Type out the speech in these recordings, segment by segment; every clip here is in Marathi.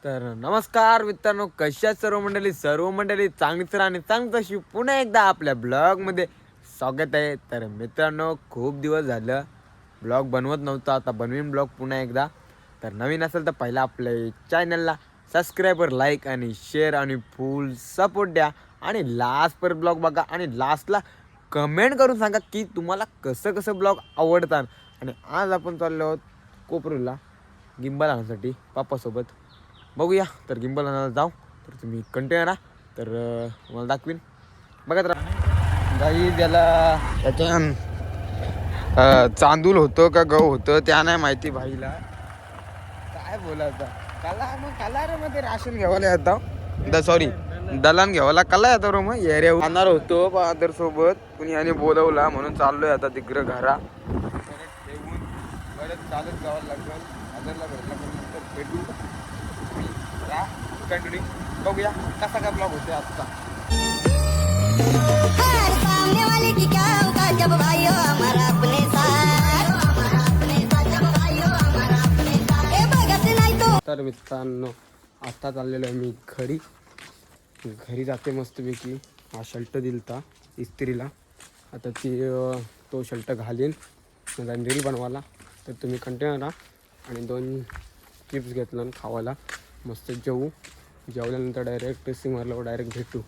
तर नमस्कार मित्रांनो, कशा सर्व मंडळी चांगलीच राहणे चांगली पुन्हा एकदा आपल्या ब्लॉगमध्ये स्वागत आहे. तर मित्रांनो, खूप दिवस झालं ब्लॉग बनवत नव्हता, आता बनवीन ब्लॉग पुन्हा एकदा. तर नवीन असेल तर पहिला आपल्या चॅनलला सबस्क्राईबर, लाईक आणि शेअर आणि फुल सपोर्ट द्या आणि लास्ट पर ब्लॉग बघा आणि लास्टला कमेंट करून सांगा की तुम्हाला कसं कसं ब्लॉग आवडतात. आणि आज आपण चाललो आहोत कोपरूला गिंबल आणण्यासाठी पापासोबत. बघूया तर गिंबल आणायला जाऊ. तर तुम्ही कंटिन्यू राहा, तर मला दाखवीन, बघत राहा. गाई त्याला त्याच्या चांदूल होतं का गहू होतं त्या नाही माहिती भाईला, काय बोलायचं. कलामध्ये राशन घ्यावायला येतो, सॉरी दलान घ्यावायला कला येतो रो. मग एरिया आणणार होतो फादर सोबत, कुणी याने बोलवला म्हणून चाललोय आता तिकडं घरा. ठेवून परत चालत जावं लागेल फादरला भेटला भेटू. कंटिन्यू बघूया कसा काय ब्लॉग होते आजचा. तर मित्रांनो, आता चाललेलो आहे मी घरी जाते मस्तपैकी. हा शर्ट दिलता इस्त्रीला, आता तो शर्ट घालीन रील बनवायला. तर तुम्ही कंटिन्यू राहा आणि 2 चिप्स घेतलं खावायला, मस्त जेवल्यानंतर डायरेक्ट सिमरला डायरेक्ट भेटू.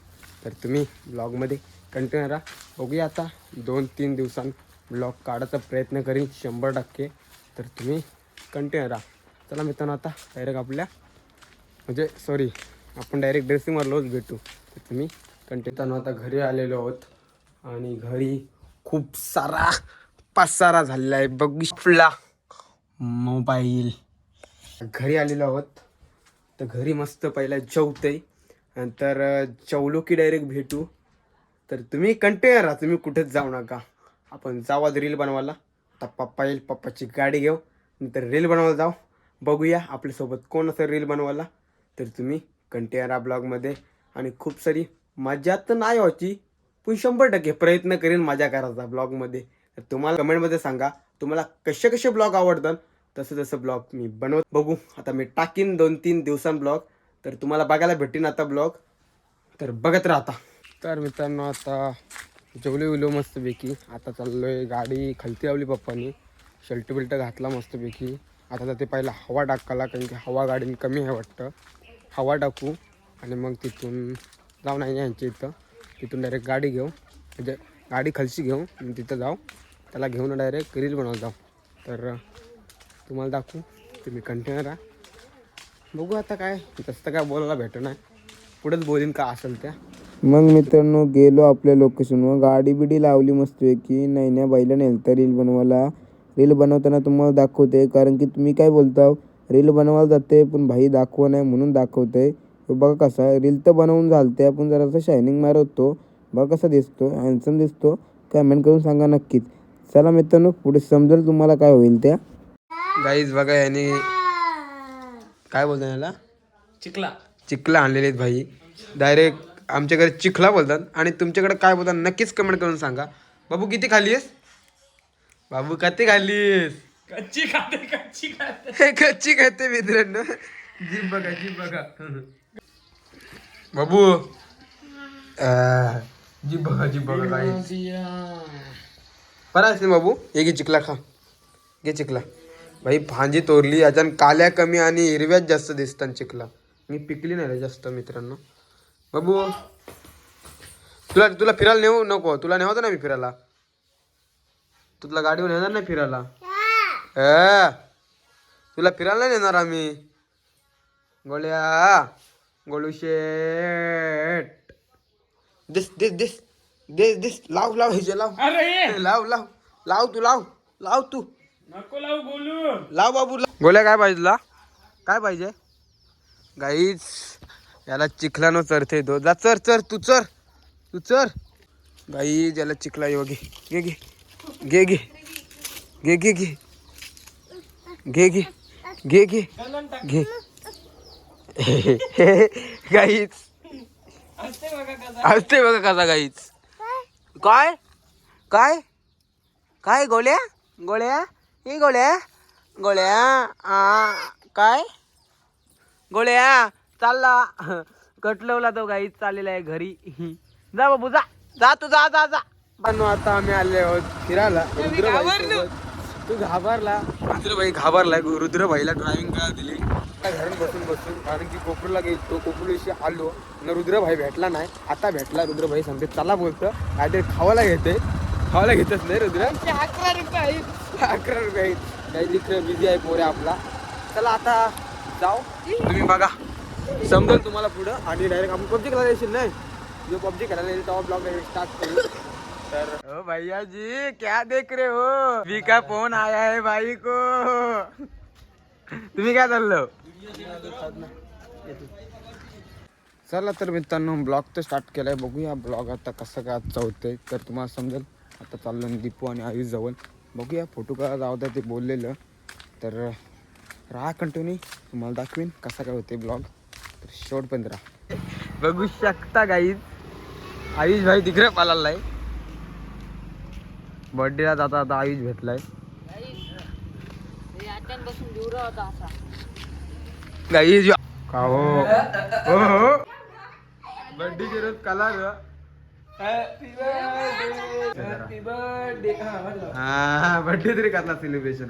तर तुम्ही ब्लॉगमध्ये कंटिन्यू राहा. बघूया आता 2-3 दिवसांत ब्लॉग काढायचा प्रयत्न करीन 100%. तर तुम्ही कंटिन्यू राहा. चला मित्रांनो, आता डायरेक्ट आपण डायरेक्ट ड्रेसिंगवरलोच भेटू. तर तुम्ही कंटिन्यू. आता घरी आलेलो आहोत आणि घरी खूप सारा पसारा झालेला आहे. बघितला मोबाईल. घरी आलेलो आहोत तर घरी मस्त पहिला जेवतंय, नंतर जेवलो की डायरेक्ट भेटू. तर तुम्ही कंटिन्यू राहा, तुम्ही कुठेच जाऊ नका. आपण जावा रील बनवायला. आता पप्पा येईल, पप्पाची गाडी घेऊ, नंतर रील बनवायला जाऊ. बघूया आपल्यासोबत कोण असं रील बनवायला. तर तुम्ही कंटिन्यू राहा ब्लॉगमध्ये आणि खूप सारी मजा तर नाही व्हायची, पण 100% प्रयत्न करीन मजा करायचा ब्लॉगमध्ये. तर तुम्हाला कमेंटमध्ये सांगा तुम्हाला कसे ब्लॉग आवडतात, तसं ब्लॉग मी बनवत बघू. आता मी टाकीन 2-3 दिवसांत ब्लॉग, तर तुम्हाला बघायला भेटेन आता ब्लॉग. तर बघत राहता. तर मित्रांनो, आता जेवलो मस्तपैकी. आता चाललो आहे, गाडी खालती लावली पप्पानी, शर्ट बिल्ट घातला मस्तपैकी. आता जाते पहिला हवा टाकायला, कारण की हवा गाडीने कमी आहे वाटतं. हवा टाकू आणि मग तिथून जाऊन यांच्या इथं, तिथून डायरेक्ट गाडी घेऊ, म्हणजे गाडी खालची घेऊ आणि तिथं जाऊ, त्याला घेऊन डायरेक्ट रील बनवत जाऊ. तर तुम्हाला दाखवू, तुम्ही कंटिन्यू राहा. बघू आता काय जास्त काय बोलायला भेटत नाही, पुढेच बोलीन का असेल त्या. मग मित्रांनो, गेलो आपल्या लोकेशनवर, गाडी बिडी लावली मस्तपैकी. नाही बाईला नेलं तर रील बनवायला. रील बनवताना तुम्हाला दाखवते, कारण की तुम्ही काय बोलता रील बनवायला जाते पण भाई दाखवा नाही म्हणून दाखवते. बघा कसा रील तर बनवून झालते, आपण जरासं शायनिंग मारवतो. बघा कसा दिसतो, हँडसम दिसतो. कमेंट करून सांगा नक्कीच. चला मित्रांनो, पुढे समजेल तुम्हाला काय होईल त्या. गाईज बघा, याने काय बोलतात याला, चिखला आणलेले आहेत भाई. डायरेक्ट आमच्याकडे चिखला बोलतात आणि तुमच्याकडे काय बोलतात नक्कीच कमेंट करून सांगा. बाबू किती खाली आहेस, बाबू किती खाल्लीस. कच्ची खाते मित्रांनो. जीभ बघा बाबू, जीभ बघा काय बरं असते बाबू. हे घे चिखला, खा घे चिखला. भाई भांजी तोरली, याच्यानं काल्या कमी आणि हिरव्याच जास्त दिसतात चिखला. मी पिकली नाही रे जास्त मित्रांनो. बाबू, तुला फिरायला नेऊ नको, तुला नेवतं ना मी फिरायला, तुला गाडीवर नेणार नाही फिरायला. तुला फिरायला नाही नेणार आम्ही. गोळू शेट, दिस दिस दिस दिस दिस लाव हिजे लाव. लाव तू नको लाव गोलू. लाव बाबू, गोल्या काय पाहिजे तुला, काय पाहिजे. गाईच याला चिखलानो चरते दो. जा चर तू चर गाई. याला चिखला येऊ. घे गाईच असते बघा कसा गाईच. काय गोळ्या हे गोळ्या काय गोळ्या चालला कटलवला तो गाईच चाललेला आहे घरी. जा बाबू जा जा तू जा जा जा. पण आता आम्ही आले आहोत फिरायला. तू घाबरला. रुद्रभाई घाबरलाय. रुद्रभाईला ड्रायव्हिंग करा दिली घरून बसून बसून, कारण की कोकरूला गेलो. कोकरूशी आलो न रुद्रभाई भेटला नाही. आता भेटला. रुद्रभाई सांगते चला बोलतं काहीतरी खावायला घेते. खावायला घेतच नाही रुद्र. 11 रुपये 11 रुपये काही तिकडे बिझी आहे पोरे आपला. चला आता जाऊ. तुम्ही बघा समजेल तुम्हाला पुढं. आणि डायरेक्ट आपण पबजी खेळायला येशील नाही. जो पबजी खेळायला येईल तेव्हा ब्लॉग स्टार्ट करू. तर ओ भैया जी क्या देख रहे हो, वी का फोन आया है भाई को. तुम्ही काय चाललो. चला तर मित्रांनो ब्लॉग तर स्टार्ट केलाय. बघूया ब्लॉग आता कसं काय आजचा होतंय तर तुम्हाला समजेल. आता चाललो दीपू आणि आयुष जवळ. बघूया फोटो का जाऊ द्या ते बोललेलं. तर राहा कंटिन्यू. तुम्हाला दाखवीन कसा काय होते ब्लॉग. तर शेवटपर्यंत राहा. बघू शकता गाईज आयुष भाई तिकडे पालालाय. बर्थडेला जाता आता आयुष भेटलाय. गाईज का हो हो बर्थडेचे रोज कलर. Happy birthday. हा बर्थडे तरी कसला सेलिब्रेशन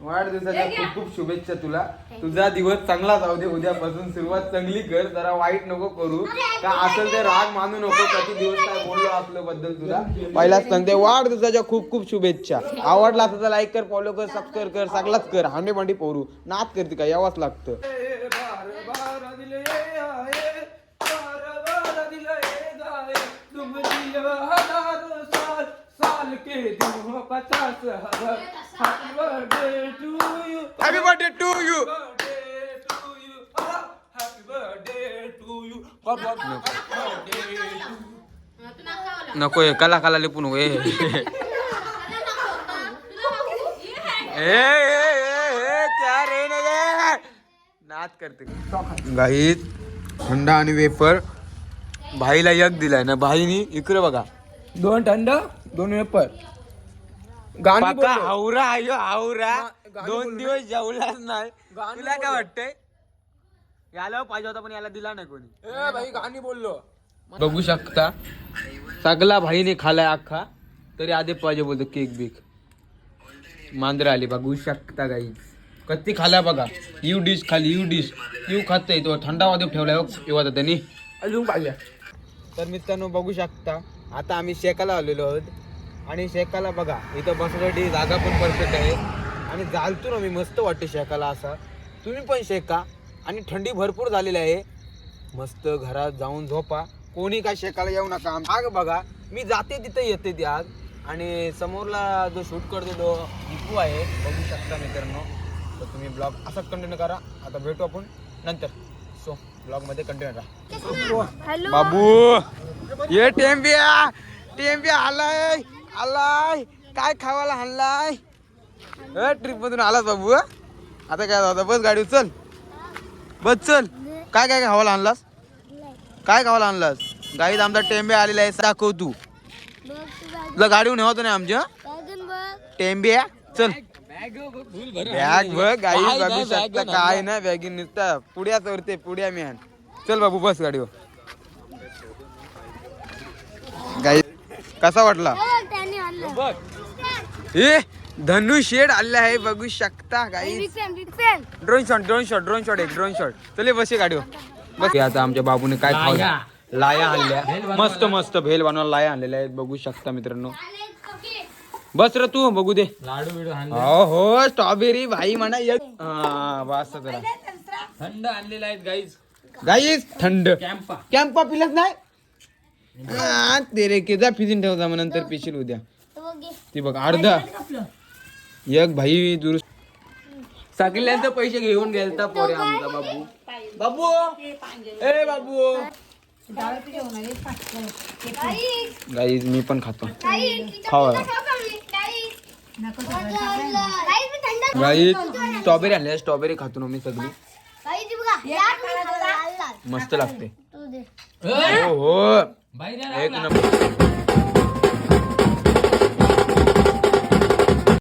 वाढदिवसाच्या खूप खूप शुभेच्छा तुला. तुझा दिवस चांगला जाऊ दे. उद्यापासून सुरुवात चांगली कर. जरा वाईट नको करू का असेल ते राग मानू नको. किती दिवस काय बोललो आपल्या बद्दल तुला. पहिलाच सांगते वाढदिवसाच्या खूप खूप शुभेच्छा. आवडला तर लाईक कर, फॉलो कर, सबस्क्राईब कर, सगळाच कर. हांडे भांडी पोरू नाच करते का यावाच लागतं. Happy birthday to you. Happy birthday to you. नको कला कला लिपू नको. क्या रे नाच करते गाईत. थंडा आणि वेपर भाईला एक दिलाय ना. भाईनी इकडे बघा 2 थंड 2 वेपर. गाणी हावरा आयो हावरा 2 दिवस जेवलाच नाही. तुला काय वाटतंय. याला पाहिजे होता पण याला दिला नाही कोणी. भाई गाणी बोललो. बघू शकता सगळा भाईने खालाय अख्खा. तरी आधी पाहिजे बोलतो केक बिक. मांजर आली बघू शकता गाई कधी खाला बघा. यू डिश खाली यू डिश यू खात तो थंडा वाजव ठेवलाय येवा त्यांनी अजून पाहिजे. तर मित्रांनो बघू शकता आता आम्ही शेकाला आलेलो आहोत. आणि शेकाला बघा इथं बसण्यासाठी जागा पण परफेक्ट आहे. आणि जालतो ना मी मस्त वाटते शेकाला असा. तुम्ही पण शेका. आणि थंडी भरपूर झालेली आहे. मस्त घरात जाऊन झोपा. कोणी काय शेकाला येऊ नका. आग बघा मी जाते तिथे येते ती आग. आणि समोरला जो शूट करतो तो दीपू आहे बघू शकता मित्रांनो. तर तुम्ही ब्लॉग असाच कंटिन्यू करा. आता भेटू आपण नंतर. सो ब्लॉग मध्ये कंटिन्यू करा. बाबू ये टेम्बिया आलाय आलाय. काय खावायला आणलाय. ट्रिप मधून आलास बाबू. आता काय होता बस गाडी चल बस चल. काय काय खावायला आणलास. काय खावायला आणलास. गाईत आमचा टेम्बिया आलेला आहे. दाखव तू. तुला गाडीवर नेवतो नाही आमच्या टेम्बिया. चल बॅग बघ गाई बघू शकता. काय ना बॅगी नुसता पुड्या चोरते पुड्या मी. चल बाबू बस गाडीवर. गाई कसा वाटला. ए धनु शेड आले आहे बघू शकता गाई. ड्रोन शॉट एक ड्रोन शॉट. चले बस गाडीवर बस. आता आमच्या बाबूने काय खाल्ल्या लाया आणल्या. मस्त मस्त भेल बनवायला लाया आणलेल्या आहेत बघू शकता मित्रांनो. बस रे तू बघू दे. लाडू बिडू हो स्ट्रॉबेरी भाई म्हणा. बस थंड आणलेला आहेत गाईज. गाईज थंड कॅम्पा पिलत नाही. ते रे के जा फिजिन ठेवता मग नंतर पिशील उद्या. ती बघ अर्धा एक भाई दुरुस्त. सगळ्यांचे पैसे घेऊन गेलता पोरे आमचा बाबू. बाबू ए बाबू गाईज मी पण खातो. खावा गाईज स्ट्रॉबेरी आणल्या. स्ट्रॉबेरी खातो ना मी सगळी. मस्त लागते. हो एक नंबर.